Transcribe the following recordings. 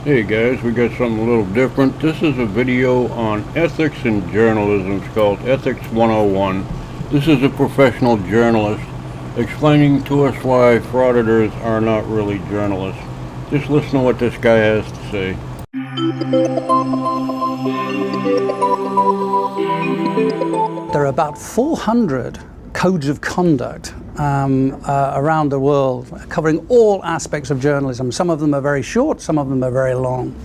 Hey guys, we got something a little different. This is a video on ethics in journalism. It's called Ethics 101. This is a professional journalist explaining to us why frauditors are not really journalists. Just listen to what this guy has to say. There are about 400 codes of conduct around the world, covering all aspects of journalism. Some of them are very short, some of them are very long.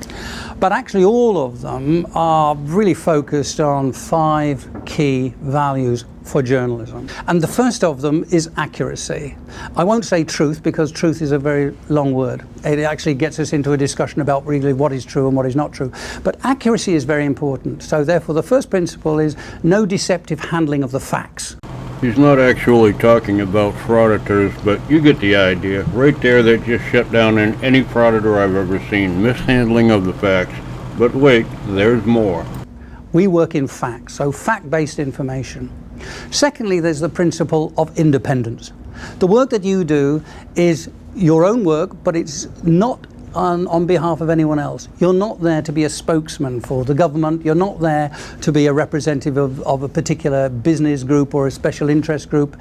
But actually all of them are really focused on 5 key values for journalism. And the first of them is accuracy. I won't say truth, because truth is a very long word. It actually gets us into a discussion about really what is true and what is not true. But accuracy is very important. So therefore the first principle is no deceptive handling of the facts. He's not actually talking about frauditors, but you get the idea. Right there, that just shut down any frauditor I've ever seen. Mishandling of the facts. But wait, there's more. We work in facts, so fact-based information. Secondly, there's the principle of independence. The work that you do is your own work, but it's not on behalf of anyone else. You're not there to be a spokesman for the government. You're not there to be a representative of a particular business group or a special interest group.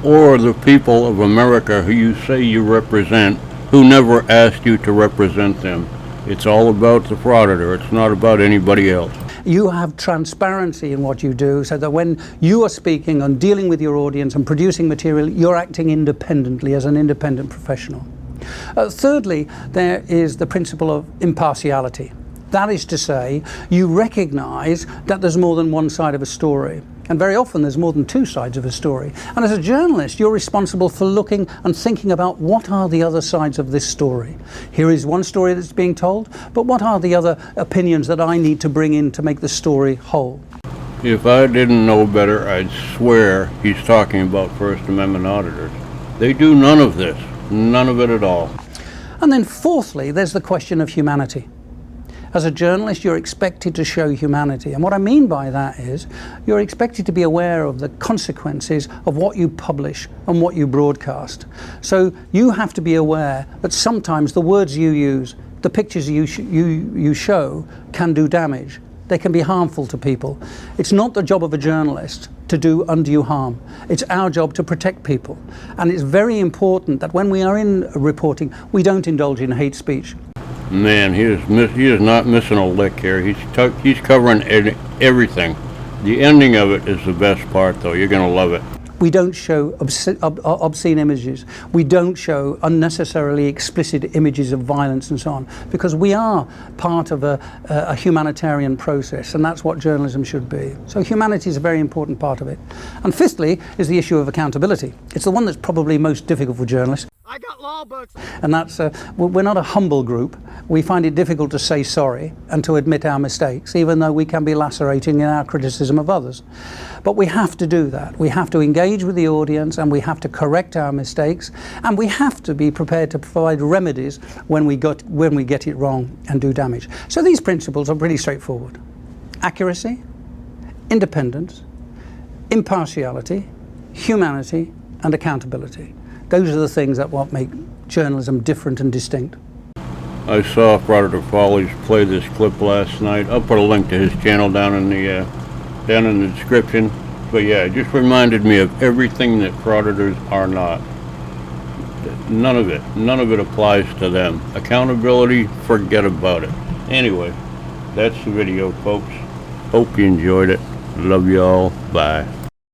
Or the people of America who you say you represent, who never asked you to represent them. It's all about the frauditor. It's not about anybody else. You have transparency in what you do, so that when you are speaking and dealing with your audience and producing material, you're acting independently as an independent professional. Thirdly, there is the principle of impartiality. That is to say, you recognize that there's more than one side of a story. And very often there's more than 2 sides of a story. And as a journalist, you're responsible for looking and thinking about what are the other sides of this story. Here is one story that's being told, but what are the other opinions that I need to bring in to make the story whole? If I didn't know better, I'd swear he's talking about First Amendment auditors. They do none of this. None of it at all. And then fourthly, there's the question of humanity. As a journalist, you're expected to show humanity. And what I mean by that is you're expected to be aware of the consequences of what you publish and what you broadcast. So you have to be aware that sometimes the words you use, the pictures you show can do damage. They can be harmful to people. It's not the job of a journalist to do undue harm. It's our job to protect people. And it's very important that when we are in reporting, we don't indulge in hate speech. Man, he is not missing a lick here. He's covering everything. The ending of it is the best part, though. You're going to love it. We don't show obscene images. We don't show unnecessarily explicit images of violence and so on, because we are part of a humanitarian process, and that's what journalism should be. So humanity is a very important part of it. And fifthly is the issue of accountability. It's the one that's probably most difficult for journalists. I got law books. And that's, we're not a humble group. We find it difficult to say sorry and to admit our mistakes, even though we can be lacerating in our criticism of others. But we have to do that. We have to engage with the audience, and we have to correct our mistakes, and we have to be prepared to provide remedies when we get it wrong and do damage. So these principles are pretty straightforward. Accuracy, independence, impartiality, humanity, and accountability. Those are the things that what make journalism different and distinct. I saw Frauditor Follies play this clip last night. I'll put a link to his channel down in the description. But yeah, it just reminded me of everything that frauditors are not. None of it applies to them. Accountability, forget about it. Anyway, that's the video, folks. Hope you enjoyed it. Love you all. Bye.